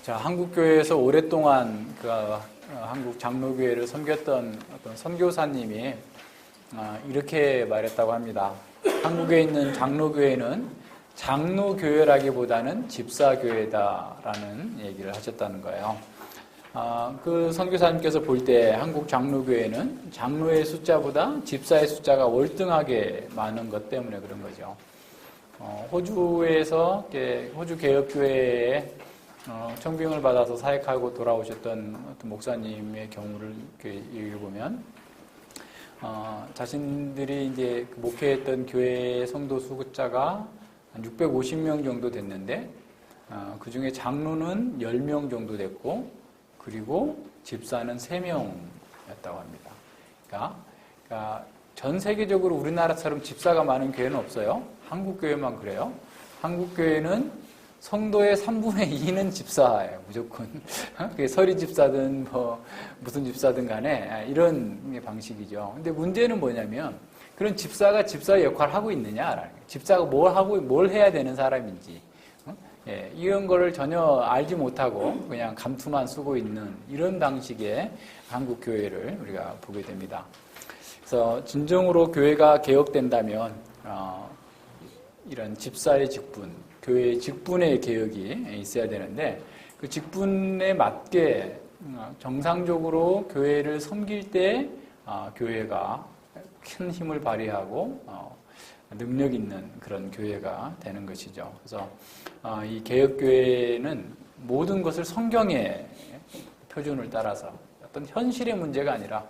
자, 한국교회에서 오랫동안 한국 장로교회를 섬겼던 어떤 선교사님이 이렇게 말했다고 합니다. 한국에 있는 장로교회는 장로교회라기보다는 집사교회다라는 얘기를 하셨다는 거예요. 그 선교사님께서 볼 때 한국 장로교회는 장로의 숫자보다 집사의 숫자가 월등하게 많은 것 때문에 그런 거죠. 호주에서 호주 개혁교회에 청빙을 받아서 사역하고 돌아오셨던 어떤 목사님의 경우를 읽어보면 자신들이 이제 목회했던 교회의 성도 숫자가 한 650명 정도 됐는데 그 중에 장로는 10명 정도 됐고 그리고 집사는 3명이었다고 합니다. 그러니까 전 세계적으로 우리나라처럼 집사가 많은 교회는 없어요. 한국 교회만 그래요. 한국 교회는 성도의 3분의 2는 집사예요, 무조건. 그게 서리 집사든 무슨 집사든 간에 이런 방식이죠. 근데 문제는 뭐냐면 그런 집사가 집사의 역할을 하고 있느냐라는 거예요. 집사가 뭘 해야 되는 사람인지. 이런 거를 전혀 알지 못하고 그냥 감투만 쓰고 있는 이런 방식의 한국 교회를 우리가 보게 됩니다. 그래서 진정으로 교회가 개혁된다면 이런 집사의 직분, 교회의 직분의 개혁이 있어야 되는데 그 직분에 맞게 정상적으로 교회를 섬길 때 교회가 큰 힘을 발휘하고 능력 있는 그런 교회가 되는 것이죠. 그래서 이 개혁교회는 모든 것을 성경의 표준을 따라서 어떤 현실의 문제가 아니라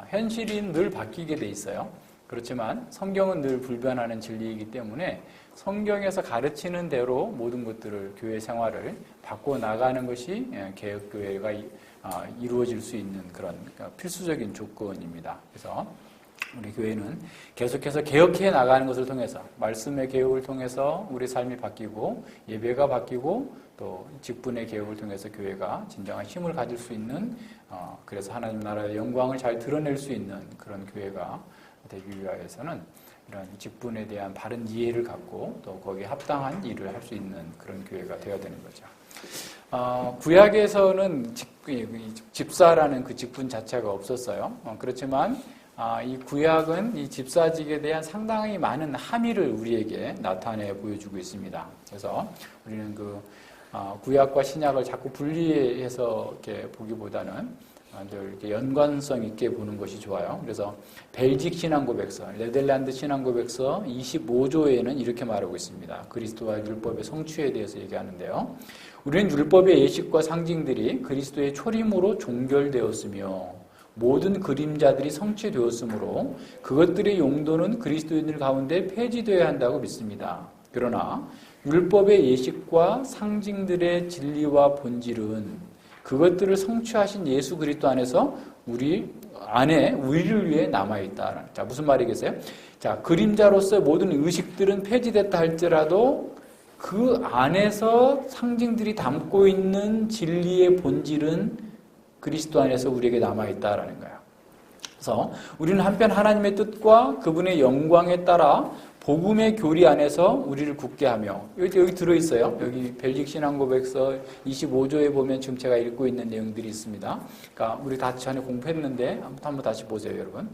현실이 늘 바뀌게 돼 있어요. 그렇지만 성경은 늘 불변하는 진리이기 때문에 성경에서 가르치는 대로 모든 것들을 교회 생활을 바꿔나가는 것이 개혁교회가 이루어질 수 있는 그런 필수적인 조건입니다. 그래서 우리 교회는 계속해서 개혁해 나가는 것을 통해서 말씀의 개혁을 통해서 우리 삶이 바뀌고 예배가 바뀌고 또 직분의 개혁을 통해서 교회가 진정한 힘을 가질 수 있는 그래서 하나님 나라의 영광을 잘 드러낼 수 있는 그런 교회가 되기 위해서는 이런 직분에 대한 바른 이해를 갖고 또 거기에 합당한 일을 할 수 있는 그런 교회가 되어야 되는 거죠. 구약에서는 집사라는 그 직분 자체가 없었어요. 그렇지만 이 구약은 이 집사직에 대한 상당히 많은 함의를 우리에게 나타내 보여주고 있습니다. 그래서 우리는 구약과 신약을 자꾸 분리해서 이렇게 보기보다는 늘 이렇게 연관성 있게 보는 것이 좋아요. 그래서 벨직 신앙고백서, 네덜란드 신앙고백서 25조에는 이렇게 말하고 있습니다. 그리스도와 율법의 성취에 대해서 얘기하는데요. 우리는 율법의 예식과 상징들이 그리스도의 초림으로 종결되었으며 모든 그림자들이 성취되었으므로 그것들의 용도는 그리스도인들 가운데 폐지되어야 한다고 믿습니다. 그러나 율법의 예식과 상징들의 진리와 본질은 그것들을 성취하신 예수 그리스도 안에서 우리를 위해 남아있다. 자, 무슨 말이겠어요? 자, 그림자로서 모든 의식들은 폐지됐다 할지라도 그 안에서 상징들이 담고 있는 진리의 본질은 그리스도 안에서 우리에게 남아있다라는 거예요. 그래서 우리는 한편 하나님의 뜻과 그분의 영광에 따라 복음의 교리 안에서 우리를 굳게 하며 여기 들어있어요. 여기 벨직 신앙고백서 25조에 보면 지금 제가 읽고 있는 내용들이 있습니다. 그러니까 우리 다 전에 공부했는데 한번 다시 보세요, 여러분.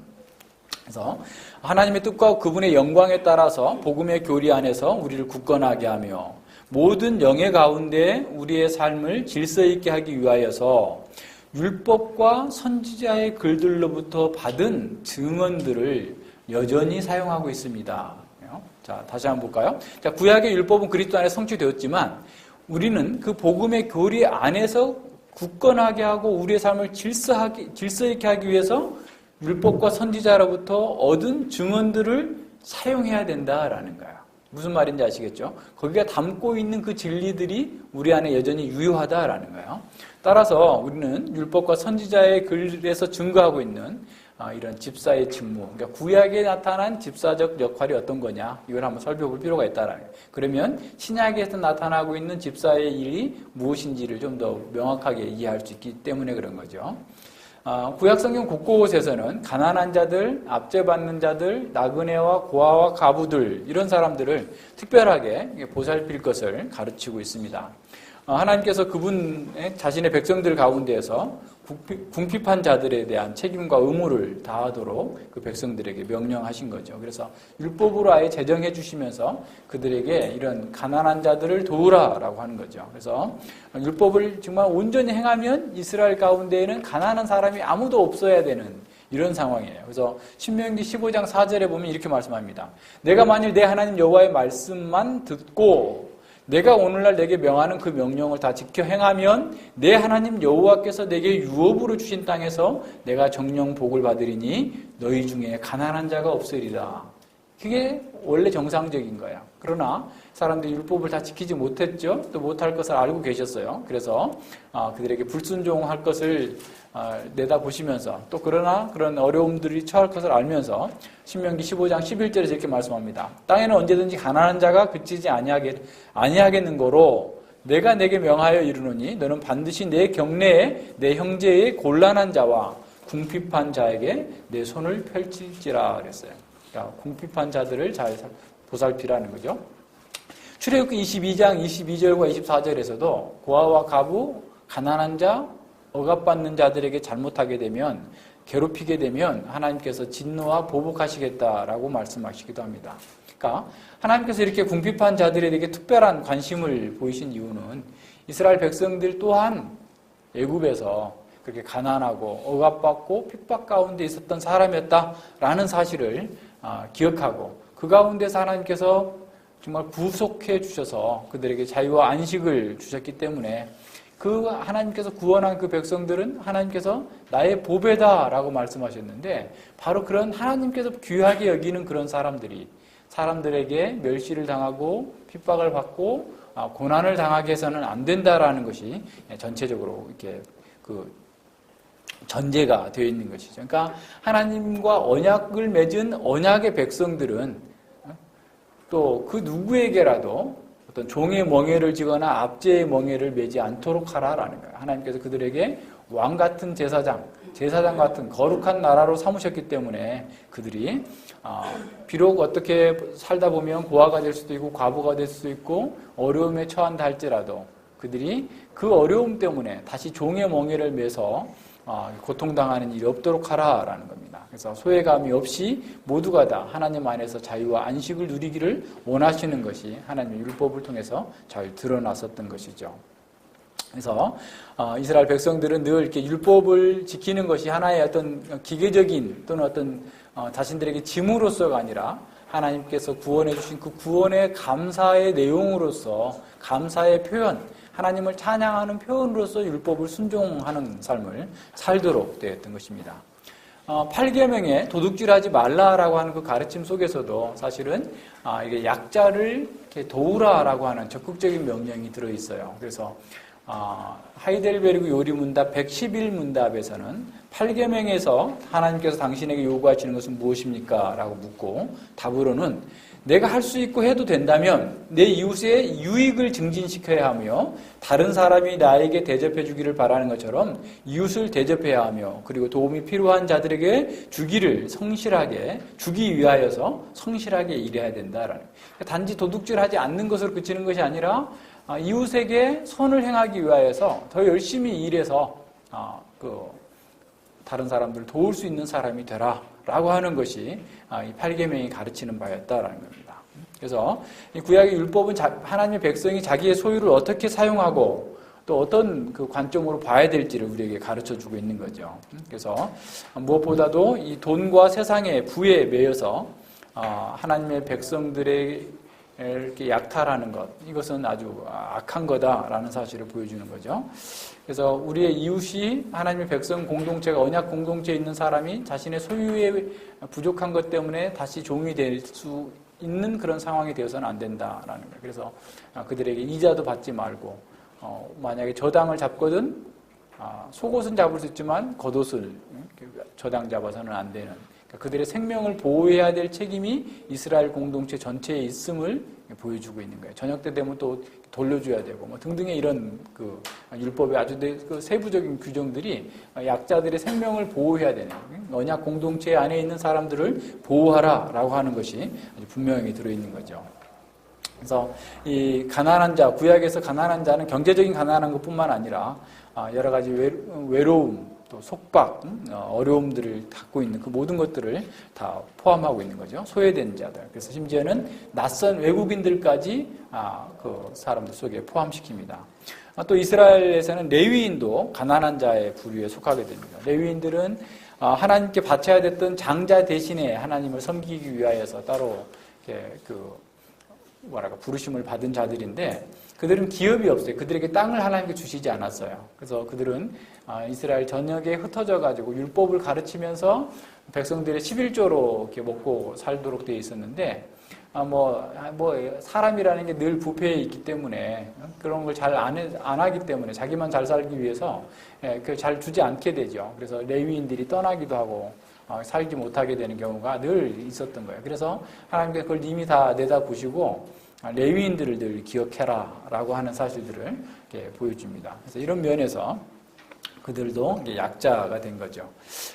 그래서 하나님의 뜻과 그분의 영광에 따라서 복음의 교리 안에서 우리를 굳건하게 하며 모든 영의 가운데 우리의 삶을 질서 있게 하기 위하여서 율법과 선지자의 글들로부터 받은 증언들을 여전히 사용하고 있습니다. 자, 다시 한번 볼까요? 자, 구약의 율법은 그리스도 안에 성취되었지만 우리는 그 복음의 교리 안에서 굳건하게 하고 우리의 삶을 질서 있게 하기 위해서 율법과 선지자로부터 얻은 증언들을 사용해야 된다라는 거예요. 무슨 말인지 아시겠죠? 거기가 담고 있는 그 진리들이 우리 안에 여전히 유효하다라는 거예요. 따라서 우리는 율법과 선지자의 글에서 증거하고 있는 이런 집사의 직무, 그러니까 구약에 나타난 집사적 역할이 어떤 거냐, 이걸 한번 살펴볼 필요가 있다라는 거예요. 그러면 신약에서 나타나고 있는 집사의 일이 무엇인지를 좀 더 명확하게 이해할 수 있기 때문에 그런 거죠. 구약 성경 곳곳에서는 가난한 자들, 압제받는 자들, 나그네와 고아와 가부들 이런 사람들을 특별하게 보살필 것을 가르치고 있습니다. 하나님께서 그분의 자신의 백성들 가운데에서 궁핍한 자들에 대한 책임과 의무를 다하도록 그 백성들에게 명령하신 거죠. 그래서 율법으로 아예 제정해 주시면서 그들에게 이런 가난한 자들을 도우라라고 하는 거죠. 그래서 율법을 정말 온전히 행하면 이스라엘 가운데에는 가난한 사람이 아무도 없어야 되는 이런 상황이에요. 그래서 신명기 15장 4절에 보면 이렇게 말씀합니다. 내가 만일 내 하나님 여호와의 말씀만 듣고 내가 오늘날 내게 명하는 그 명령을 다 지켜 행하면 내 하나님 여호와께서 내게 유업으로 주신 땅에서 내가 정령 복을 받으리니 너희 중에 가난한 자가 없으리라. 그게 원래 정상적인 거야. 그러나 사람들이 율법을 다 지키지 못했죠. 또 못할 것을 알고 계셨어요. 그래서 그들에게 불순종할 것을 내다보시면서 또 그러나 그런 어려움들이 처할 것을 알면서 신명기 15장 11절에서 이렇게 말씀합니다. 땅에는 언제든지 가난한 자가 그치지 아니하겠는 거로 내가 내게 명하여 이르노니 너는 반드시 내 경내에 내 형제의 곤란한 자와 궁핍한 자에게 내 손을 펼칠지라 그랬어요. 그러니까 궁핍한 자들을 잘 보살피라는 거죠. 출애굽기 22장 22절과 24절에서도 고아와 가부, 가난한 자, 억압받는 자들에게 잘못하게 되면 괴롭히게 되면 하나님께서 진노와 보복하시겠다라고 말씀하시기도 합니다. 그러니까 하나님께서 이렇게 궁핍한 자들에게 특별한 관심을 보이신 이유는 이스라엘 백성들 또한 애굽에서 그렇게 가난하고 억압받고 핍박 가운데 있었던 사람이었다라는 사실을 기억하고 그 가운데서 하나님께서 정말 구속해 주셔서 그들에게 자유와 안식을 주셨기 때문에 그 하나님께서 구원한 그 백성들은 하나님께서 나의 보배다라고 말씀하셨는데 바로 그런 하나님께서 귀하게 여기는 그런 사람들에게 멸시를 당하고 핍박을 받고 고난을 당하게 해서는 안 된다라는 것이 전체적으로 이렇게 그 전제가 되어 있는 것이죠. 그러니까 하나님과 언약을 맺은 언약의 백성들은 또 그 누구에게라도 어떤 종의 멍에를 지거나 압제의 멍에를 매지 않도록 하라라는 거예요. 하나님께서 그들에게 왕 같은 제사장 같은 거룩한 나라로 삼으셨기 때문에 그들이 비록 어떻게 살다 보면 고아가 될 수도 있고 과부가 될 수도 있고 어려움에 처한다 할지라도 그들이 그 어려움 때문에 다시 종의 멍에를 매서 고통당하는 일이 없도록 하라라는 겁니다. 그래서 소외감이 없이 모두가 다 하나님 안에서 자유와 안식을 누리기를 원하시는 것이 하나님의 율법을 통해서 잘 드러났었던 것이죠. 그래서 이스라엘 백성들은 늘 이렇게 율법을 지키는 것이 하나의 어떤 기계적인 또는 어떤 자신들에게 짐으로서가 아니라 하나님께서 구원해 주신 그 구원의 감사의 내용으로서 감사의 표현, 하나님을 찬양하는 표현으로서 율법을 순종하는 삶을 살도록 되었던 것입니다. 8계명에 도둑질하지 말라라고 하는 그 가르침 속에서도 사실은 이게 약자를 이렇게 도우라라고 하는 적극적인 명령이 들어 있어요. 그래서 하이델베르그 요리문답 111문답에서는 8계명에서 하나님께서 당신에게 요구하시는 것은 무엇입니까? 라고 묻고 답으로는 내가 할 수 있고 해도 된다면 내 이웃의 유익을 증진시켜야 하며 다른 사람이 나에게 대접해 주기를 바라는 것처럼 이웃을 대접해야 하며 그리고 도움이 필요한 자들에게 주기 위하여서 성실하게 일해야 된다라는. 단지 도둑질하지 않는 것으로 그치는 것이 아니라 이웃에게 선을 행하기 위하여서 더 열심히 일해서 다른 사람들을 도울 수 있는 사람이 되라라고 하는 것이 이 8계명이 가르치는 바였다라는 겁니다. 그래서 이 구약의 율법은 하나님의 백성이 자기의 소유를 어떻게 사용하고 또 어떤 그 관점으로 봐야 될지를 우리에게 가르쳐주고 있는 거죠. 그래서 무엇보다도 이 돈과 세상의 부에 매여서 하나님의 백성들의 이렇게 약탈하는 것, 이것은 아주 악한 거다라는 사실을 보여주는 거죠. 그래서 우리의 이웃이 하나님의 백성 공동체가 언약 공동체에 있는 사람이 자신의 소유에 부족한 것 때문에 다시 종이 될 수 있는 그런 상황이 되어서는 안 된다라는 거예요. 그래서 그들에게 이자도 받지 말고 만약에 저당을 잡거든 속옷은 잡을 수 있지만 겉옷을 저당 잡아서는 안 되는 그들의 생명을 보호해야 될 책임이 이스라엘 공동체 전체에 있음을 보여주고 있는 거예요. 저녁 때 되면 또 돌려줘야 되고 뭐 등등의 이런 그 율법의 아주 그 세부적인 규정들이 약자들의 생명을 보호해야 되는 언약 공동체 안에 있는 사람들을 보호하라라고 하는 것이 아주 분명히 들어있는 거죠. 그래서 이 가난한 자, 구약에서 가난한 자는 경제적인 가난한 것뿐만 아니라 여러 가지 외로움, 또 속박, 어려움들을 갖고 있는 그 모든 것들을 다 포함하고 있는 거죠. 소외된 자들. 그래서 심지어는 낯선 외국인들까지 그 사람들 속에 포함시킵니다. 또 이스라엘에서는 레위인도 가난한 자의 부류에 속하게 됩니다. 레위인들은 하나님께 바쳐야 됐던 장자 대신에 하나님을 섬기기 위하여서 따로 이렇게 부르심을 받은 자들인데 그들은 기업이 없어요. 그들에게 땅을 하나님께 주시지 않았어요. 그래서 그들은 이스라엘 전역에 흩어져 가지고 율법을 가르치면서 백성들의 11조로 이렇게 먹고 살도록 되어 있었는데 사람이라는 게 늘 부패해 있기 때문에 그런 걸 잘 안 하기 때문에 자기만 잘 살기 위해서 잘 주지 않게 되죠. 그래서 레위인들이 떠나기도 하고 살지 못하게 되는 경우가 늘 있었던 거예요. 그래서 하나님께서 그걸 이미 다 내다보시고 레위인들을 늘 기억해라 라고 하는 사실들을 보여줍니다. 그래서 이런 면에서 그들도 약자가 된 거죠.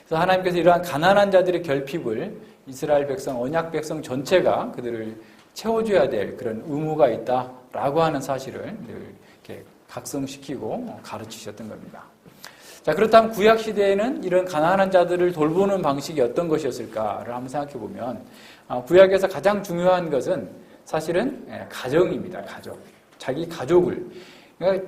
그래서 하나님께서 이러한 가난한 자들의 결핍을 이스라엘 백성, 언약 백성 전체가 그들을 채워줘야 될 그런 의무가 있다라고 하는 사실을 늘 이렇게 각성시키고 가르치셨던 겁니다. 자, 그렇다면 구약 시대에는 이런 가난한 자들을 돌보는 방식이 어떤 것이었을까를 한번 생각해 보면 구약에서 가장 중요한 것은 사실은 가정입니다. 가족. 자기 가족을. 그러니까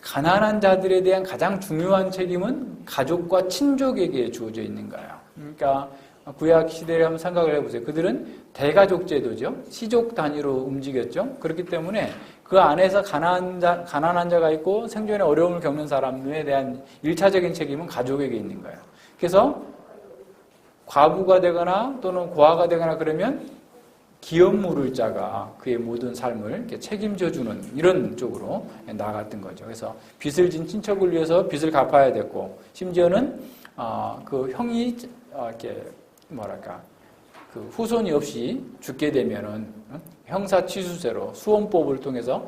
가난한 자들에 대한 가장 중요한 책임은 가족과 친족에게 주어져 있는 거예요. 그러니까 구약 시대를 한번 생각을 해보세요. 그들은 대가족 제도죠. 시족 단위로 움직였죠. 그렇기 때문에 그 안에서 가난한 자가 있고 생존에 어려움을 겪는 사람에 대한 1차적인 책임은 가족에게 있는 거예요. 그래서 과부가 되거나 또는 고아가 되거나 그러면 기업 물을 자가 그의 모든 삶을 이렇게 책임져주는 이런 쪽으로 나갔던 거죠. 그래서 빚을 진 친척을 위해서 빚을 갚아야 됐고, 심지어는 그 형이 이렇게 그 후손이 없이 죽게 되면은 형사 취수제로 수원법을 통해서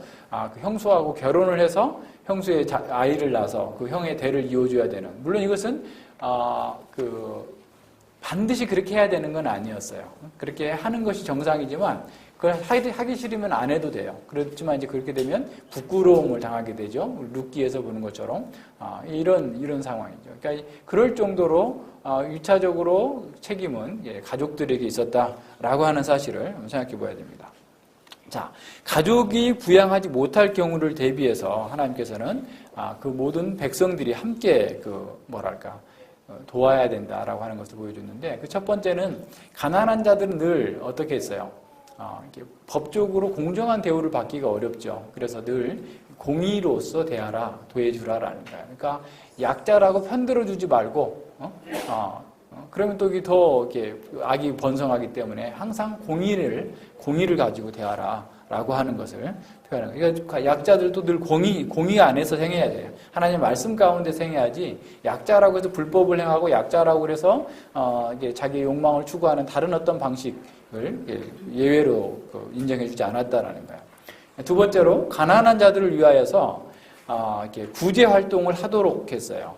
그 형수하고 결혼을 해서 형수의 아이를 낳아서 그 형의 대를 이어줘야 되는. 물론 이것은 반드시 그렇게 해야 되는 건 아니었어요. 그렇게 하는 것이 정상이지만 그걸 하기 싫으면 안 해도 돼요. 그렇지만 이제 그렇게 되면 부끄러움을 당하게 되죠. 룻기에서 보는 것처럼 이런 상황이죠. 그러니까 그럴 정도로 1차적으로 책임은 가족들에게 있었다라고 하는 사실을 생각해 봐야 됩니다. 자, 가족이 부양하지 못할 경우를 대비해서 하나님께서는 그 모든 백성들이 함께 도와야 된다라고 하는 것을 보여줬는데, 그 첫 번째는 가난한 자들은 늘 어떻게 했어요? 법적으로 공정한 대우를 받기가 어렵죠. 그래서 늘 공의로서 대하라, 도해주라라는 거예요. 그러니까 약자라고 편들어주지 말고, 그러면 또 이게 더 이렇게 악이 번성하기 때문에 항상 공의를 가지고 대하라라고 하는 것을 표현하는 거예요. 그러니까 약자들도 늘 공의 안에서 행해야 돼요. 하나님 말씀 가운데 행해야지, 약자라고 해서 불법을 행하고 약자라고 해서 이게 자기 욕망을 추구하는 다른 어떤 방식을 예외로 인정해주지 않았다라는 거예요. 두 번째로 가난한 자들을 위하여서 이렇게 구제 활동을 하도록 했어요.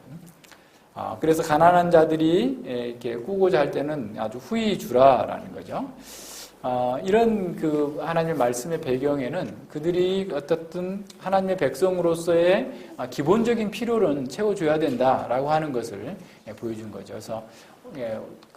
그래서 가난한 자들이 이렇게 꾸고자 할 때는 아주 후히 주라라는 거죠. 이런 하나님의 말씀의 배경에는 그들이 어떻든 하나님의 백성으로서의 기본적인 필요는 채워줘야 된다라고 하는 것을 보여준 거죠. 그래서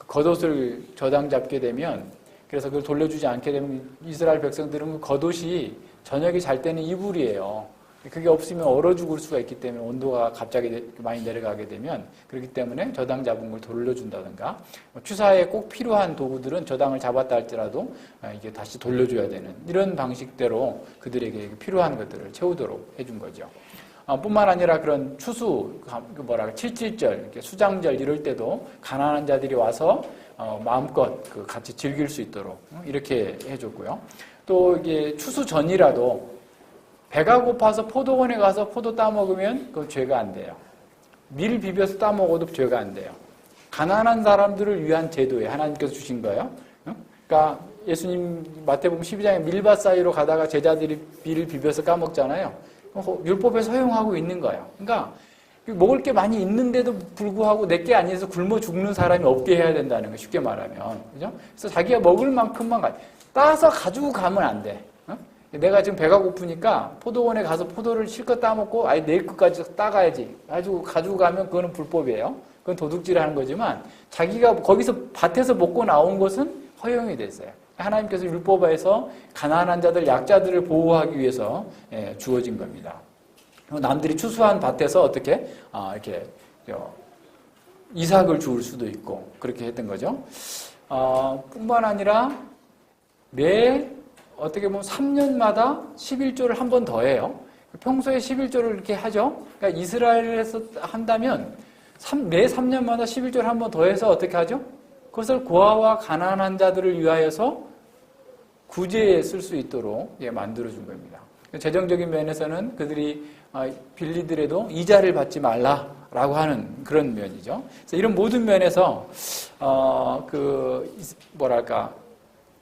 겉옷을 저당 잡게 되면, 그래서 그걸 돌려주지 않게 되면 이스라엘 백성들은 그 겉옷이 저녁에 잘 때는 이불이에요. 그게 없으면 얼어 죽을 수가 있기 때문에 온도가 갑자기 많이 내려가게 되면, 그렇기 때문에 저당 잡은 걸 돌려준다든가, 추사에 꼭 필요한 도구들은 저당을 잡았다 할지라도 이게 다시 돌려줘야 되는 이런 방식대로 그들에게 필요한 것들을 채우도록 해준 거죠. 뿐만 아니라 그런 추수, 7.7절, 수장절 이럴 때도 가난한 자들이 와서 마음껏 같이 즐길 수 있도록 이렇게 해줬고요. 또 이게 추수 전이라도 배가 고파서 포도원에 가서 포도 따먹으면 그건 죄가 안 돼요. 밀 비벼서 따먹어도 죄가 안 돼요. 가난한 사람들을 위한 제도에 하나님께서 주신 거예요. 그러니까 예수님 마태복음 12장에 밀밭 사이로 가다가 제자들이 밀을 비벼서 까먹잖아요. 율법에 허용하고 있는 거예요. 그러니까 먹을 게 많이 있는데도 불구하고 내게 아니어서 굶어 죽는 사람이 없게 해야 된다는 거, 쉽게 말하면. 그죠? 그래서 자기가 먹을 만큼만 따서 가지고 가면 안 돼. 내가 지금 배가 고프니까 포도원에 가서 포도를 실컷 따먹고 아예 내일 끝까지 따가야지. 가지고 가면 그거는 불법이에요. 그건 도둑질하는 거지만 자기가 거기서 밭에서 먹고 나온 것은 허용이 됐어요. 하나님께서 율법에서 가난한 자들, 약자들을 보호하기 위해서 주어진 겁니다. 남들이 추수한 밭에서 어떻게 이렇게 이삭을 주울 수도 있고 그렇게 했던 거죠. 뿐만 아니라 어떻게 보면 3년마다 11조를 한 번 더 해요. 평소에 11조를 이렇게 하죠. 그러니까 이스라엘에서 한다면 매 3년마다 11조를 한 번 더 해서 어떻게 하죠? 그것을 고아와 가난한 자들을 위하여서 구제에 쓸 수 있도록 만들어준 겁니다. 재정적인 면에서는 그들이 빌리더라도 이자를 받지 말라라고 하는 그런 면이죠. 그래서 이런 모든 면에서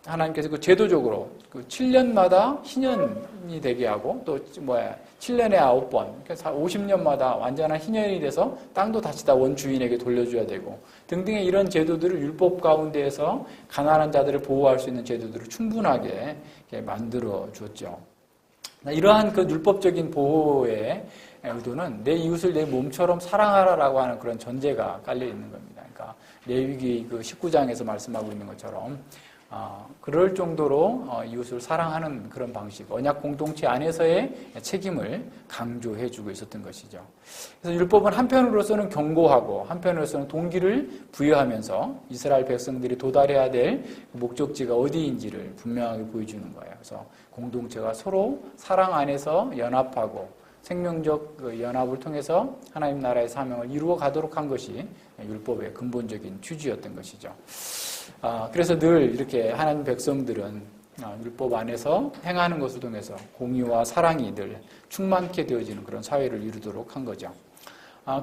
하나님께서 그 제도적으로 그 7년마다 희년이 되게 하고 또 7년에 9번, 그러니까 50년마다 완전한 희년이 돼서 땅도 다시 다 원주인에게 돌려줘야 되고 등등의 이런 제도들을 율법 가운데에서 가난한 자들을 보호할 수 있는 제도들을 충분하게 만들어 주었죠. 이러한 그 율법적인 보호의 의도는 내 이웃을 내 몸처럼 사랑하라라고 하는 그런 전제가 깔려 있는 겁니다. 그러니까 레위기 그 19장에서 말씀하고 있는 것처럼 그럴 정도로 이웃을 사랑하는 그런 방식, 언약 공동체 안에서의 책임을 강조해주고 있었던 것이죠. 그래서 율법은 한편으로서는 경고하고 한편으로서는 동기를 부여하면서 이스라엘 백성들이 도달해야 될 목적지가 어디인지를 분명하게 보여주는 거예요. 그래서 공동체가 서로 사랑 안에서 연합하고 생명적 연합을 통해서 하나님 나라의 사명을 이루어 가도록 한 것이 율법의 근본적인 취지였던 것이죠. 그래서 늘 이렇게 하나님 백성들은 율법 안에서 행하는 것을 통해서 공의와 사랑이 늘 충만케 되어지는 그런 사회를 이루도록 한 거죠.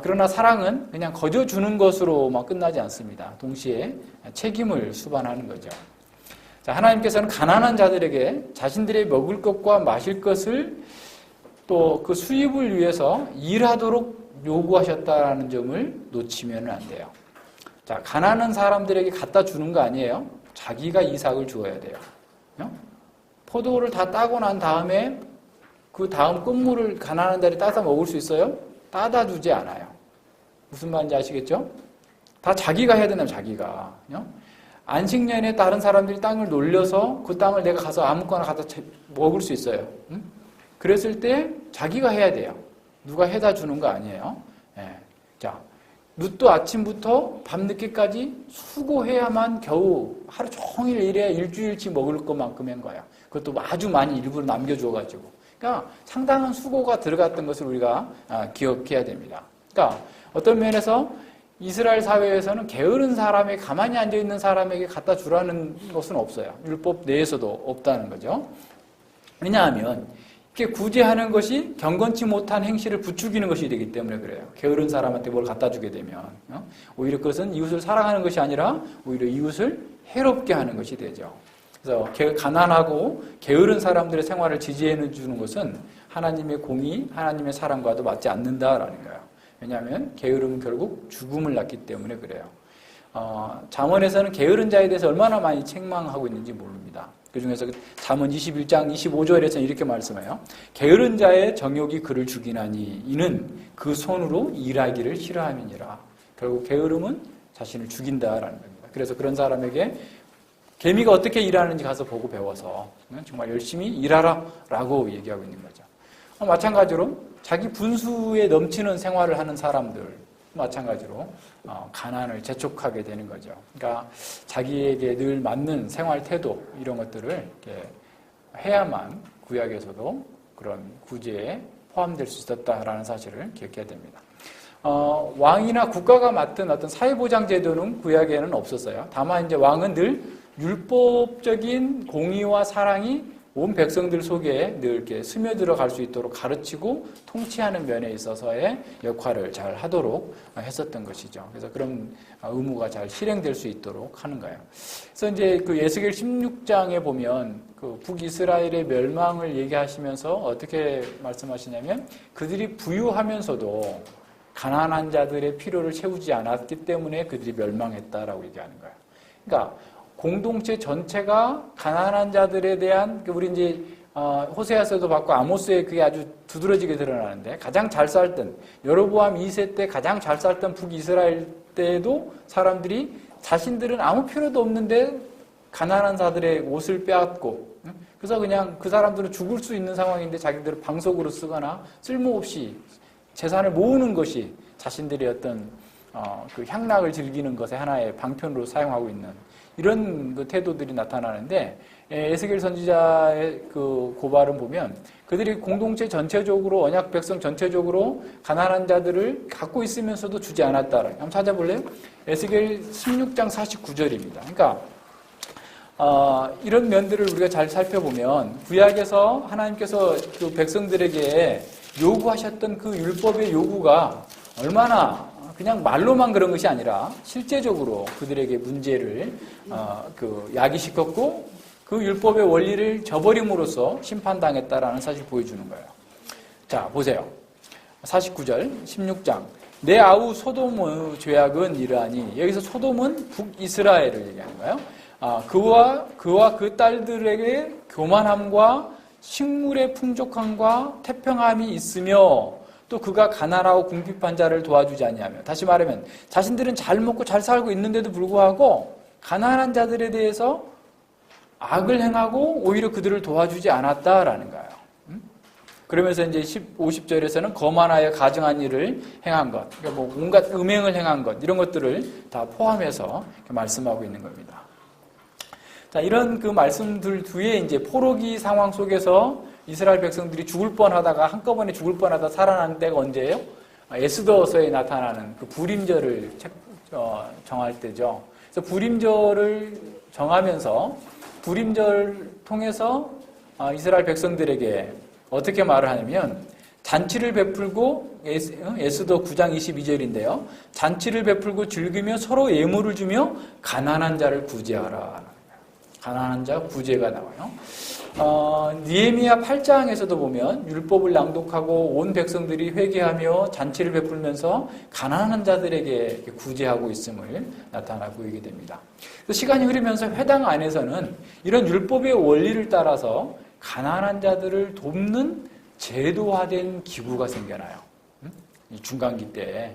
그러나 사랑은 그냥 거저주는 것으로만 끝나지 않습니다. 동시에 책임을 수반하는 거죠. 자, 하나님께서는 가난한 자들에게 자신들의 먹을 것과 마실 것을 또 그 수입을 위해서 일하도록 요구하셨다는 점을 놓치면 안 돼요. 자, 가난한 사람들에게 갖다 주는 거 아니에요? 자기가 이삭을 주어야 돼요. 포도를 다 따고 난 다음에 그 다음 끝물을 가난한 자들이 따서 먹을 수 있어요? 따다 주지 않아요. 무슨 말인지 아시겠죠? 다 자기가 해야 된다면 자기가. 안식년에 다른 사람들이 땅을 놀려서 그 땅을 내가 가서 아무거나 갖다 먹을 수 있어요. 그랬을 때 자기가 해야 돼요. 누가 해다 주는 거 아니에요. 자, 늦도 아침부터 밤늦게까지 수고해야만 겨우 하루 종일 일해야 일주일치 먹을 것만큼 한 거야. 그것도 아주 많이 일부러 남겨줘가지고. 그러니까 상당한 수고가 들어갔던 것을 우리가 기억해야 됩니다. 그러니까 어떤 면에서 이스라엘 사회에서는 게으른 사람에 가만히 앉아있는 사람에게 갖다 주라는 것은 없어요. 율법 내에서도 없다는 거죠. 왜냐하면 이렇게 구제하는 것이 경건치 못한 행실을 부추기는 것이 되기 때문에 그래요. 게으른 사람한테 뭘 갖다 주게 되면 오히려 그것은 이웃을 사랑하는 것이 아니라 오히려 이웃을 해롭게 하는 것이 되죠. 그래서 가난하고 게으른 사람들의 생활을 지지해 주는 것은 하나님의 공의, 하나님의 사랑과도 맞지 않는다라는 거예요. 왜냐하면 게으름은 결국 죽음을 낳기 때문에 그래요. 잠언에서는 게으른 자에 대해서 얼마나 많이 책망하고 있는지 모릅니다. 그 중에서 잠언 21장 25절에서는 이렇게 말씀해요. 게으른 자의 정욕이 그를 죽이나니 이는 그 손으로 일하기를 싫어함이니라. 결국 게으름은 자신을 죽인다라는 겁니다. 그래서 그런 사람에게 개미가 어떻게 일하는지 가서 보고 배워서 정말 열심히 일하라라고 얘기하고 있는 거죠. 마찬가지로 자기 분수에 넘치는 생활을 하는 사람들 마찬가지로 가난을 재촉하게 되는 거죠. 그러니까 자기에게 늘 맞는 생활 태도 이런 것들을 이렇게 해야만 구약에서도 그런 구제에 포함될 수 있었다라는 사실을 기억해야 됩니다. 왕이나 국가가 맡은 어떤 사회보장 제도는 구약에는 없었어요. 다만 이제 왕은 늘 율법적인 공의와 사랑이 온 백성들 속에 늘 이렇게 스며들어 갈 수 있도록 가르치고 통치하는 면에 있어서의 역할을 잘 하도록 했었던 것이죠. 그래서 그런 의무가 잘 실행될 수 있도록 하는 거예요. 그래서 이제 그 예스겔 16장에 보면 그 북이스라엘의 멸망을 얘기하시면서 어떻게 말씀하시냐면 그들이 부유하면서도 가난한 자들의 필요를 채우지 않았기 때문에 그들이 멸망했다라고 얘기하는 거예요. 그러니까 공동체 전체가 가난한 자들에 대한 우리 이제 호세아서도 봤고 아모스에 그게 아주 두드러지게 드러나는데 가장 잘 살던 여로보암 2세 때 가장 잘 살던 북이스라엘 때에도 사람들이 자신들은 아무 필요도 없는데 가난한 자들의 옷을 빼앗고 그래서 그냥 그 사람들은 죽을 수 있는 상황인데 자기들을 방석으로 쓰거나 쓸모없이 재산을 모으는 것이 자신들의 어떤 그 향락을 즐기는 것의 하나의 방편으로 사용하고 있는 이런 그 태도들이 나타나는데 에스겔 선지자의 그 고발을 보면 그들이 공동체 전체적으로 언약 백성 전체적으로 가난한 자들을 갖고 있으면서도 주지 않았다. 한번 찾아볼래요? 에스겔 16장 49절입니다. 그러니까 이런 면들을 우리가 잘 살펴보면 구약에서 하나님께서 그 백성들에게 요구하셨던 그 율법의 요구가 얼마나 그냥 말로만 그런 것이 아니라 실제적으로 그들에게 문제를 야기시켰고 그 율법의 원리를 저버림으로써 심판당했다라는 사실을 보여주는 거예요. 자, 보세요. 49절 16장 내 아우 소돔의 죄악은 이러하니 여기서 소돔은 북이스라엘을 얘기하는 거예요. 그와 그 딸들에게 교만함과 식물의 풍족함과 태평함이 있으며 또 그가 가난하고 궁핍한 자를 도와주지 아니하며 다시 말하면 자신들은 잘 먹고 잘 살고 있는데도 불구하고 가난한 자들에 대해서 악을 행하고 오히려 그들을 도와주지 않았다라는 거예요. 그러면서 이제 50절에서는 거만하여 가증한 일을 행한 것, 그러니까 뭐 온갖 음행을 행한 것 이런 것들을 다 포함해서 말씀하고 있는 겁니다. 자, 이런 그 말씀들 뒤에 이제 포로기 상황 속에서 이스라엘 백성들이 죽을 뻔하다가 한꺼번에 죽을 뻔하다 살아난 때가 언제예요? 에스더서에 나타나는 그 불임절을 정할 때죠. 그래서 불임절을 정하면서 불임절 통해서 이스라엘 백성들에게 어떻게 말을 하냐면 잔치를 베풀고 에스더 9장 22절인데요. 잔치를 베풀고 즐기며 서로 예물을 주며 가난한 자를 구제하라. 가난한 자 구제가 나와요. 느헤미야 8장에서도 보면 율법을 낭독하고 온 백성들이 회개하며 잔치를 베풀면서 가난한 자들에게 구제하고 있음을 나타나 보이게 됩니다. 시간이 흐르면서 회당 안에서는 이런 율법의 원리를 따라서 가난한 자들을 돕는 제도화된 기구가 생겨나요. 이 중간기 때.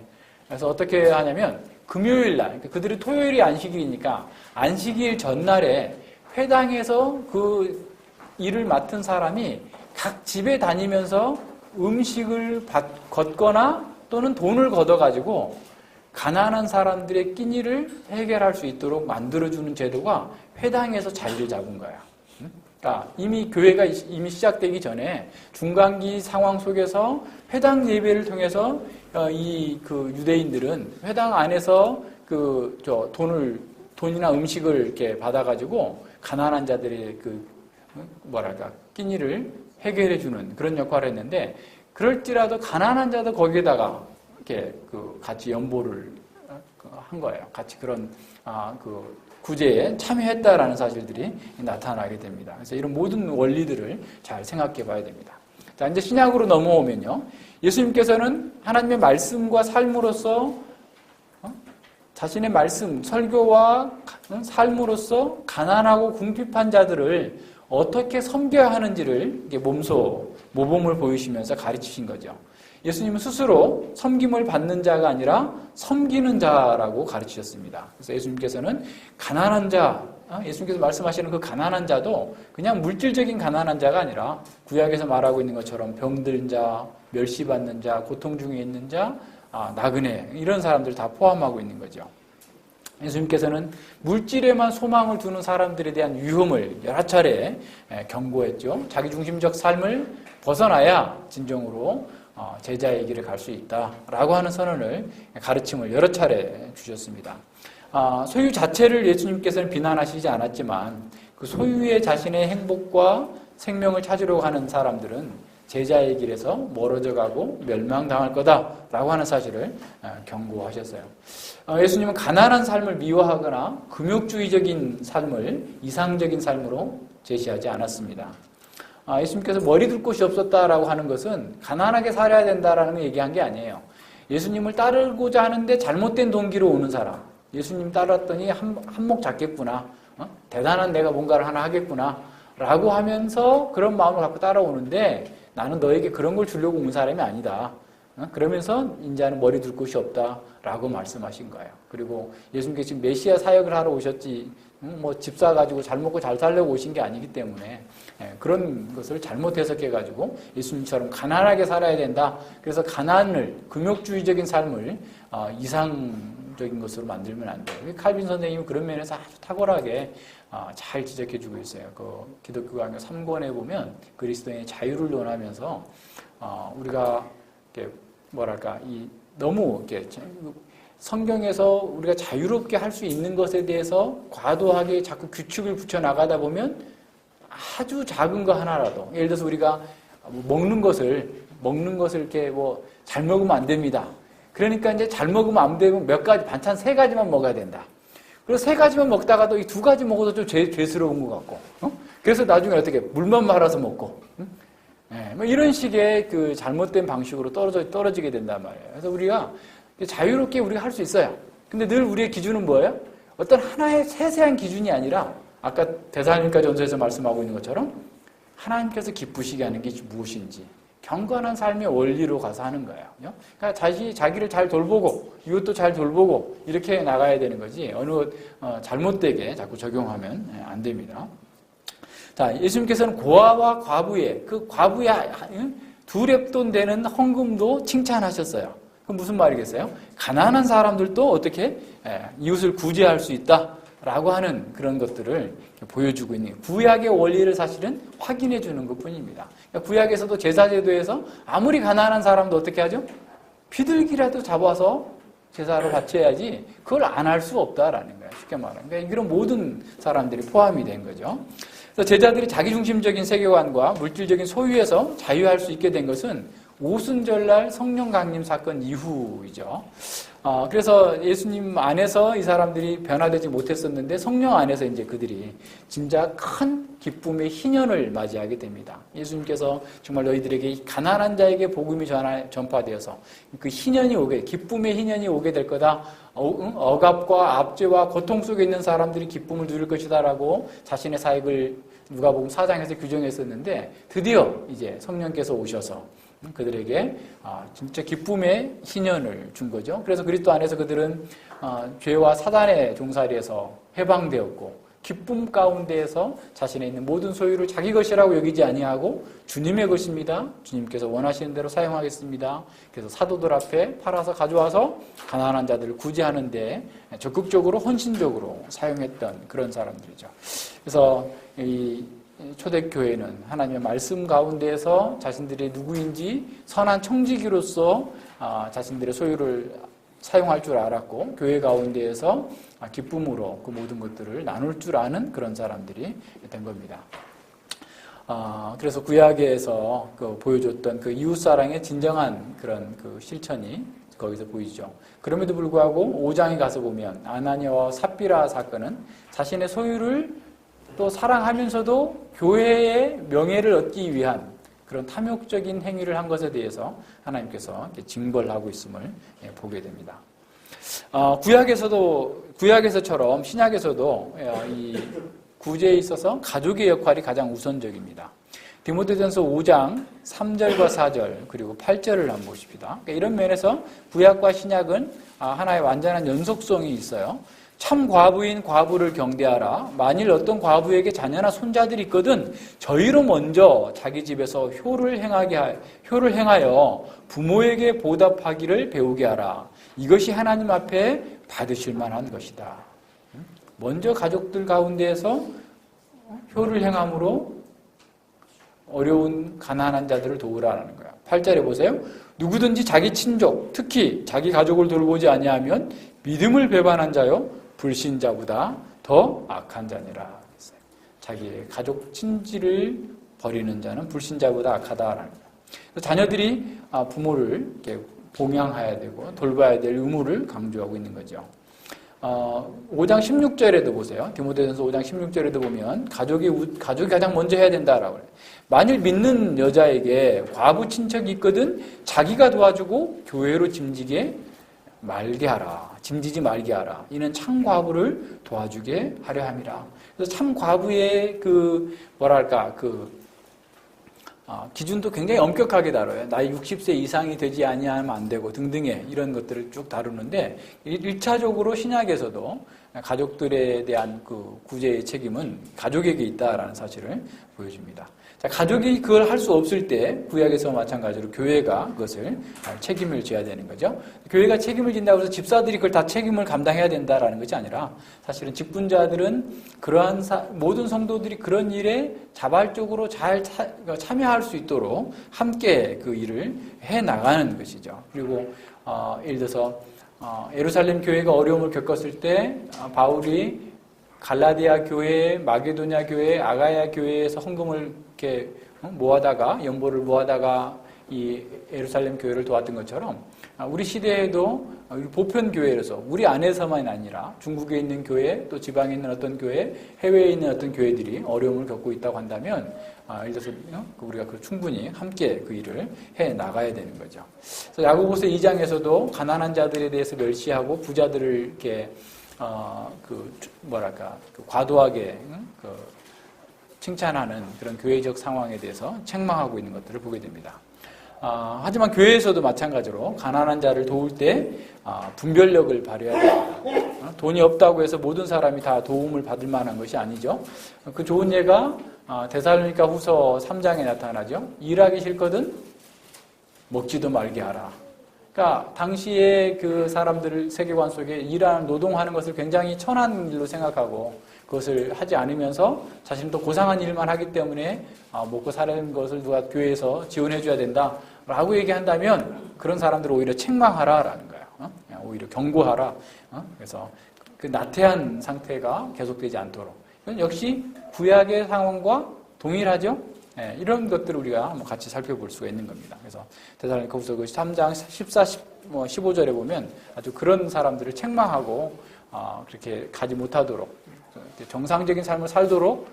그래서 어떻게 하냐면 금요일 날, 그들이 토요일이 안식일이니까 안식일 전날에 회당에서 그 일을 맡은 사람이 각 집에 다니면서 음식을 걷거나 또는 돈을 걷어가지고 가난한 사람들의 끼니를 해결할 수 있도록 만들어주는 제도가 회당에서 자리를 잡은 거야. 그러니까 이미 교회가 이미 시작되기 전에 중간기 상황 속에서 회당 예배를 통해서 그 유대인들은 회당 안에서 돈이나 음식을 이렇게 받아가지고 가난한 자들의 끼니를 해결해주는 그런 역할을 했는데, 그럴지라도 가난한 자도 거기에다가 이렇게 같이 연보를 한 거예요. 같이 그런 구제에 참여했다라는 사실들이 나타나게 됩니다. 그래서 이런 모든 원리들을 잘 생각해 봐야 됩니다. 자, 이제 신약으로 넘어오면요. 예수님께서는 하나님의 말씀과 삶으로서 자신의 말씀, 설교와 삶으로서 가난하고 궁핍한 자들을 어떻게 섬겨야 하는지를 모범을 보이시면서 가르치신 거죠. 예수님은 스스로 섬김을 받는 자가 아니라 섬기는 자라고 가르치셨습니다. 그래서 예수님께서는 가난한 자, 예수님께서 말씀하시는 그 가난한 자도 그냥 물질적인 가난한 자가 아니라 구약에서 말하고 있는 것처럼 병든 자, 멸시받는 자, 고통 중에 있는 자, 나그네 이런 사람들 다 포함하고 있는 거죠. 예수님께서는 물질에만 소망을 두는 사람들에 대한 위험을 여러 차례 경고했죠. 자기중심적 삶을 벗어나야 진정으로 제자의 길을 갈 수 있다라고 하는 선언을, 가르침을 여러 차례 주셨습니다. 소유 자체를 예수님께서는 비난하시지 않았지만 그 소유의 자신의 행복과 생명을 찾으려고 하는 사람들은 제자의 길에서 멀어져 가고 멸망당할 거다라고 하는 사실을 경고하셨어요. 예수님은 가난한 삶을 미워하거나 금욕주의적인 삶을 이상적인 삶으로 제시하지 않았습니다. 예수님께서 머리 둘 곳이 없었다라고 하는 것은 가난하게 살아야 된다라는 걸 얘기한 게 아니에요. 예수님을 따르고자 하는데 잘못된 동기로 오는 사람, 예수님 따랐더니 한몫 잡겠구나, 대단한 내가 뭔가를 하나 하겠구나, 라고 하면서 그런 마음을 갖고 따라오는데 나는 너에게 그런 걸 주려고 온 사람이 아니다. 그러면서 인자는 머리 둘 곳이 없다라고 말씀하신 거예요. 그리고 예수님께서 지금 메시아 사역을 하러 오셨지 뭐 집 사가지고 잘 먹고 잘 살려고 오신 게 아니기 때문에 그런 것을 잘못 해석해가지고 예수님처럼 가난하게 살아야 된다. 그래서 가난을 금욕주의적인 삶을 이상적인 것으로 만들면 안 돼요. 칼빈 선생님은 그런 면에서 아주 탁월하게 잘 지적해주고 있어요. 그 기독교 강요 3권에 보면 그리스도인의 자유를 논하면서 우리가 이렇게 뭐랄까 너무 이렇게 성경에서 우리가 자유롭게 할 수 있는 것에 대해서 과도하게 자꾸 규칙을 붙여 나가다 보면 아주 작은 거 하나라도 예를 들어서 우리가 먹는 것을 이렇게 뭐 잘 먹으면 안 됩니다. 그러니까 이제 잘 먹으면 안 되고 몇 가지 반찬 3가지만 먹어야 된다. 그래서 3가지만 먹다가도 이 2가지 먹어도 좀 죄스러운 것 같고, 그래서 나중에 어떻게 물만 말아서 먹고, 뭐 이런 식의 그 잘못된 방식으로 떨어지게 된단 말이에요. 그래서 우리가 자유롭게 우리가 할 수 있어요. 근데 늘 우리의 기준은 뭐예요? 어떤 하나의 세세한 기준이 아니라 아까 데살로니가 전서에서 말씀하고 있는 것처럼 하나님께서 기쁘시게 하는 게 무엇인지 경건한 삶의 원리로 가서 하는 거예요. 그러니까 자기를 잘 돌보고 이것도 잘 돌보고 이렇게 나가야 되는 거지 어느 잘못되게 자꾸 적용하면 안 됩니다. 자, 예수님께서는 고아와 과부의 그 과부의 2렙돈 되는 헌금도 칭찬하셨어요. 그럼 무슨 말이겠어요? 가난한 사람들도 어떻게 이웃을 구제할 수 있다라고 하는 그런 것들을 보여주고 있는 구약의 원리를 사실은 확인해 주는 것뿐입니다. 그러니까 구약에서도 제사제도에서 아무리 가난한 사람도 어떻게 하죠? 비둘기라도 잡아서 제사로 바쳐야지 그걸 안 할 수 없다라는 거예요. 쉽게 말하면. 그러니까 이런 모든 사람들이 포함이 된 거죠. 그래서 제자들이 자기중심적인 세계관과 물질적인 소유에서 자유할 수 있게 된 것은 오순절날 성령 강림 사건 이후이죠. 그래서 예수님 안에서 이 사람들이 변화되지 못했었는데 성령 안에서 이제 그들이 진짜 큰 기쁨의 희년을 맞이하게 됩니다. 예수님께서 정말 너희들에게 가난한 자에게 복음이 전파되어서 그 희년이 기쁨의 희년이 오게 될 거다. 억압과 압제와 고통 속에 있는 사람들이 기쁨을 누릴 것이다라고 자신의 사역을 누가복음 4장에서 규정했었는데 드디어 이제 성령께서 오셔서 그들에게 진짜 기쁨의 희년을 준 거죠. 그래서 그리스도 안에서 그들은 죄와 사단의 종살이에서 해방되었고 기쁨 가운데에서 자신의 있는 모든 소유를 자기 것이라고 여기지 아니하고 주님의 것입니다. 주님께서 원하시는 대로 사용하겠습니다. 그래서 사도들 앞에 팔아서 가져와서 가난한 자들을 구제하는 데 적극적으로 헌신적으로 사용했던 그런 사람들이죠. 그래서 이 초대교회는 하나님의 말씀 가운데에서 자신들이 누구인지 선한 청지기로서 자신들의 소유를 사용할 줄 알았고 교회 가운데에서 기쁨으로 그 모든 것들을 나눌 줄 아는 그런 사람들이 된 겁니다. 그래서 구약에서 보여줬던 그 이웃사랑의 진정한 그런 그 실천이 거기서 보이죠. 그럼에도 불구하고 5장에 가서 보면 아나니아와 삽비라 사건은 자신의 소유를 또 사랑하면서도 교회의 명예를 얻기 위한 그런 탐욕적인 행위를 한 것에 대해서 하나님께서 징벌하고 있음을 보게 됩니다. 구약에서처럼 신약에서도 이 구제에 있어서 가족의 역할이 가장 우선적입니다. 디모데전서 5장 3절과 4절 그리고 8절을 한번 보십시다. 그러니까 이런 면에서 구약과 신약은 하나의 완전한 연속성이 있어요. 참 과부인 과부를 경대하라. 만일 어떤 과부에게 자녀나 손자들이 있거든 저희로 먼저 자기 집에서 효를 행하여 부모에게 보답하기를 배우게 하라. 이것이 하나님 앞에 받으실 만한 것이다. 먼저 가족들 가운데에서 효를 행함으로 어려운 가난한 자들을 도우라는 거야. 8절에 보세요. 누구든지 자기 친족, 특히 자기 가족을 돌보지 아니하면 믿음을 배반한 자요 불신자보다 더 악한 자니라. 자기의 가족 친지를 버리는 자는 불신자보다 악하다라는 거예요. 자녀들이 부모를 이렇게 봉양해야 되고 돌봐야 될 의무를 강조하고 있는 거죠. 5장 16절에도 보세요. 디모데전서 5장 16절에도 보면 가족이 가장 먼저 해야 된다라고 그래요. 만일 믿는 여자에게 과부 친척이 있거든 자기가 도와주고 교회로 짐지게 말게 하라. 짐지지 말게 하라. 이는 참과부를 도와주게 하려 함이라. 그래서 참과부의 기준도 굉장히 엄격하게 다뤄요. 나이 60세 이상이 되지 아니하면 안 되고 등등의 이런 것들을 쭉 다루는데 1차적으로 신약에서도 가족들에 대한 그 구제의 책임은 가족에게 있다라는 사실을 보여줍니다. 자, 가족이 그걸 할 수 없을 때 구약에서 마찬가지로 교회가 그것을 책임을 져야 되는 거죠. 교회가 책임을 진다고 해서 집사들이 그걸 다 책임을 감당해야 된다라는 것이 아니라 사실은 직분자들은 그러한 모든 성도들이 그런 일에 자발적으로 잘 참여할 수 있도록 함께 그 일을 해 나가는 것이죠. 그리고 예를 들어서 예루살렘 교회가 어려움을 겪었을 때 바울이 갈라디아 교회, 마게도냐 교회, 아가야 교회에서 헌금을 이렇게 모아다가 연보를 모아다가 이 예루살렘 교회를 도왔던 것처럼 우리 시대에도 보편 교회로서 우리 안에서만이 아니라 중국에 있는 교회, 또 지방에 있는 어떤 교회, 해외에 있는 어떤 교회들이 어려움을 겪고 있다고 한다면 예를 들어서 우리가 충분히 함께 그 일을 해 나가야 되는 거죠. 그래서 야고보서 2장에서도 가난한 자들에 대해서 멸시하고 부자들을 이렇게 과도하게 칭찬하는 그런 교회적 상황에 대해서 책망하고 있는 것들을 보게 됩니다. 하지만 교회에서도 마찬가지로 가난한 자를 도울 때 분별력을 발휘해야 됩니다. 돈이 없다고 해서 모든 사람이 다 도움을 받을 만한 것이 아니죠. 그 좋은 예가 데살로니가 후서 3장에 나타나죠. 일하기 싫거든 먹지도 말게 하라. 그러니까 당시에 그 사람들 세계관 속에 일하는 노동하는 것을 굉장히 천한 일로 생각하고 그것을 하지 않으면서 자신도 고상한 일만 하기 때문에 먹고 사는 것을 누가 교회에서 지원해 줘야 된다라고 얘기한다면 그런 사람들을 오히려 책망하라라는 거예요. 오히려 경고하라. 그래서 그 나태한 상태가 계속되지 않도록. 이건 역시 구약의 상황과 동일하죠. 이런 것들을 우리가 같이 살펴볼 수가 있는 겁니다. 그래서 데살로니가후서 3장 14, 15절에 보면 아주 그런 사람들을 책망하고 그렇게 가지 못하도록 정상적인 삶을 살도록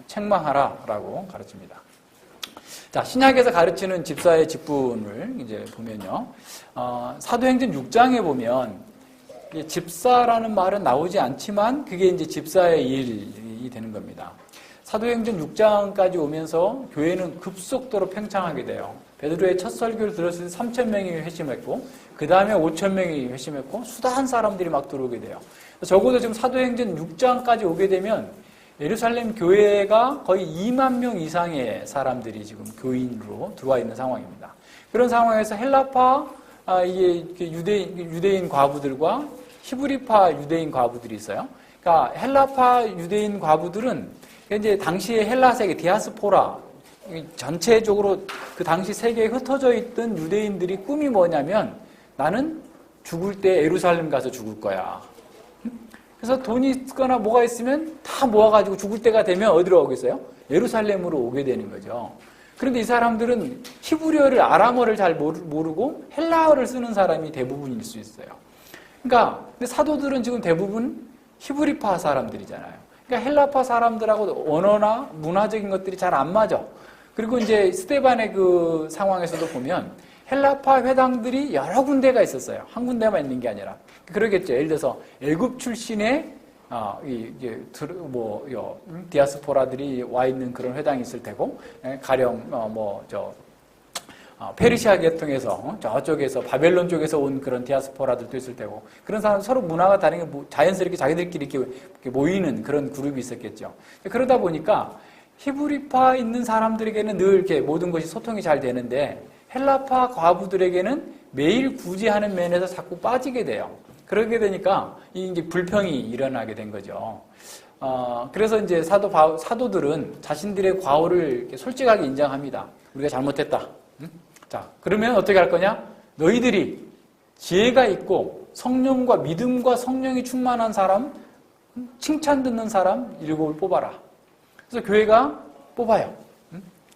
책망하라라고 가르칩니다. 자, 신약에서 가르치는 집사의 직분을 이제 보면요, 사도행전 6장에 보면 집사라는 말은 나오지 않지만 그게 이제 집사의 일이 되는 겁니다. 사도행전 6장까지 오면서 교회는 급속도로 팽창하게 돼요. 베드로의 첫 설교를 들었을 때 3,000명이 회심했고 그 다음에 5,000명이 회심했고 수다한 사람들이 막 들어오게 돼요. 적어도 지금 사도행전 6장까지 오게 되면 예루살렘 교회가 거의 2만 명 이상의 사람들이 지금 교인으로 들어와 있는 상황입니다. 그런 상황에서 헬라파 이게 유대인 과부들과 히브리파 유대인 과부들이 있어요. 그러니까 헬라파 유대인 과부들은 이제 당시의 헬라 세계 디아스포라 전체적으로 그 당시 세계에 흩어져 있던 유대인들이 꿈이 뭐냐면 나는 죽을 때 예루살렘 가서 죽을 거야. 그래서 돈이 있거나 뭐가 있으면 다 모아가지고 죽을 때가 되면 어디로 오겠어요? 예루살렘으로 오게 되는 거죠. 그런데 이 사람들은 히브리어를 아람어를 잘 모르고 헬라어를 쓰는 사람이 대부분일 수 있어요. 그러니까 근데 사도들은 지금 대부분 히브리파 사람들이잖아요. 그러니까 헬라파 사람들하고 언어나 문화적인 것들이 잘 안 맞아. 그리고 이제 스데반의 그 상황에서도 보면 헬라파 회당들이 여러 군데가 있었어요. 한 군데만 있는 게 아니라. 그러겠죠. 예를 들어서 애굽 출신의 디아스포라들이 와 있는 그런 회당이 있을 테고, 가령 페르시아 계통에서 저쪽에서 바벨론 쪽에서 온 그런 디아스포라들도 있을 테고, 그런 사람 서로 문화가 다른 게 자연스럽게 자기들끼리 이렇게 모이는 그런 그룹이 있었겠죠. 그러다 보니까 히브리파 있는 사람들에게는 늘 이렇게 모든 것이 소통이 잘 되는데 헬라파 과부들에게는 매일 구제하는 면에서 자꾸 빠지게 돼요. 그러게 되니까 이제 불평이 일어나게 된 거죠. 그래서 이제 사도들은 자신들의 과오를 이렇게 솔직하게 인정합니다. 우리가 잘못했다. 자, 그러면 어떻게 할 거냐? 너희들이 지혜가 있고 성령과 믿음과 성령이 충만한 사람, 칭찬 듣는 사람 7을 뽑아라. 그래서 교회가 뽑아요.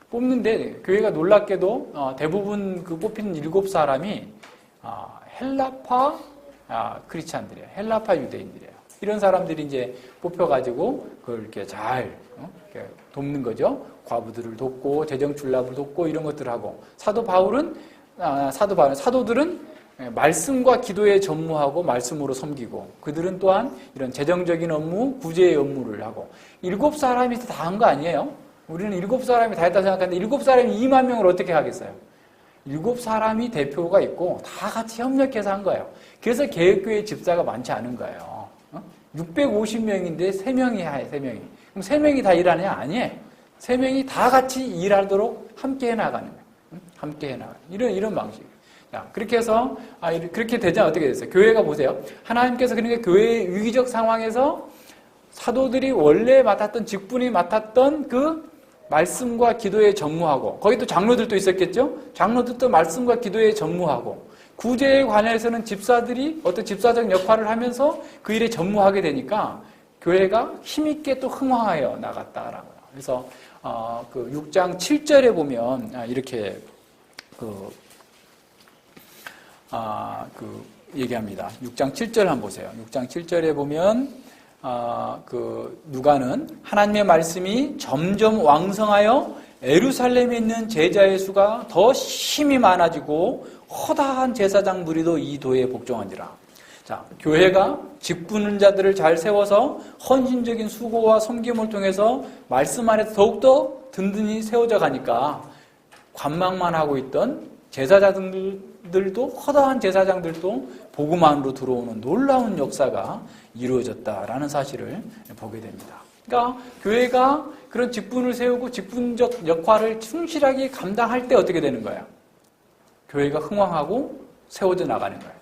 뽑는데 교회가 놀랍게도 대부분 그 뽑힌 7사람이 헬라파 크리스찬들이에요. 헬라파 유대인들이에요. 이런 사람들이 이제 뽑혀가지고 그걸 이렇게 잘 이렇게 돕는 거죠. 과부들을 돕고 재정출납을 돕고 이런 것들을 하고 사도들은 말씀과 기도에 전무하고 말씀으로 섬기고 그들은 또한 이런 재정적인 업무, 구제의 업무를 하고 7사람이 다 한 거 아니에요? 우리는 7사람이 다 했다고 생각하는데 7사람이 2만 명을 어떻게 하겠어요? 7사람이 대표가 있고 다 같이 협력해서 한 거예요. 그래서 개혁교회 집사가 많지 않은 거예요. 650명인데 3명이 해, 3명이. 그럼 3명이 다 일하냐? 아니에요. 3명이 다 같이 일하도록 함께 해나가는 거예요. 함께 해나가는 이런 방식이에요. 자, 그렇게 해서 그렇게 되자 어떻게 됐어요? 교회가 보세요. 하나님께서 그러니까 교회의 위기적 상황에서 사도들이 원래 맡았던 직분이 맡았던 그 말씀과 기도에 전무하고 거기 또 장로들도 있었겠죠? 장로들도 말씀과 기도에 전무하고 구제에 관해서는 집사들이 어떤 집사적 역할을 하면서 그 일에 전무하게 되니까 교회가 힘있게 또 흥황하여 나갔다라고요. 그래서 그 6장 7절에 보면 이렇게 얘기합니다. 6장 7절 한번 보세요. 6장 7절에 보면 누가는 하나님의 말씀이 점점 왕성하여 예루살렘에 있는 제자의 수가 더 힘이 많아지고 허다한 제사장 무리도 이 도에 복종하니라. 자, 교회가 직분은 자들을 잘 세워서 헌신적인 수고와 섬김을 통해서 말씀 안에서 더욱더 든든히 세워져 가니까 관망만 하고 있던 제사장들도 허다한 제사장들도 복음 안으로 들어오는 놀라운 역사가 이루어졌다라는 사실을 보게 됩니다. 그러니까 교회가 그런 직분을 세우고 직분적 역할을 충실하게 감당할 때 어떻게 되는 거예요? 교회가 흥왕하고 세워져 나가는 거예요.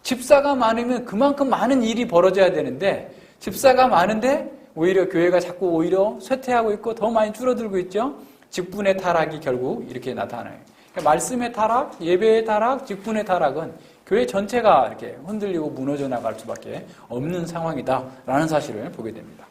집사가 많으면 그만큼 많은 일이 벌어져야 되는데 집사가 많은데 오히려 교회가 자꾸 오히려 쇠퇴하고 있고 더 많이 줄어들고 있죠. 직분의 타락이 결국 이렇게 나타나요. 그러니까 말씀의 타락, 예배의 타락, 직분의 타락은 교회 전체가 이렇게 흔들리고 무너져 나갈 수밖에 없는 상황이다라는 사실을 보게 됩니다.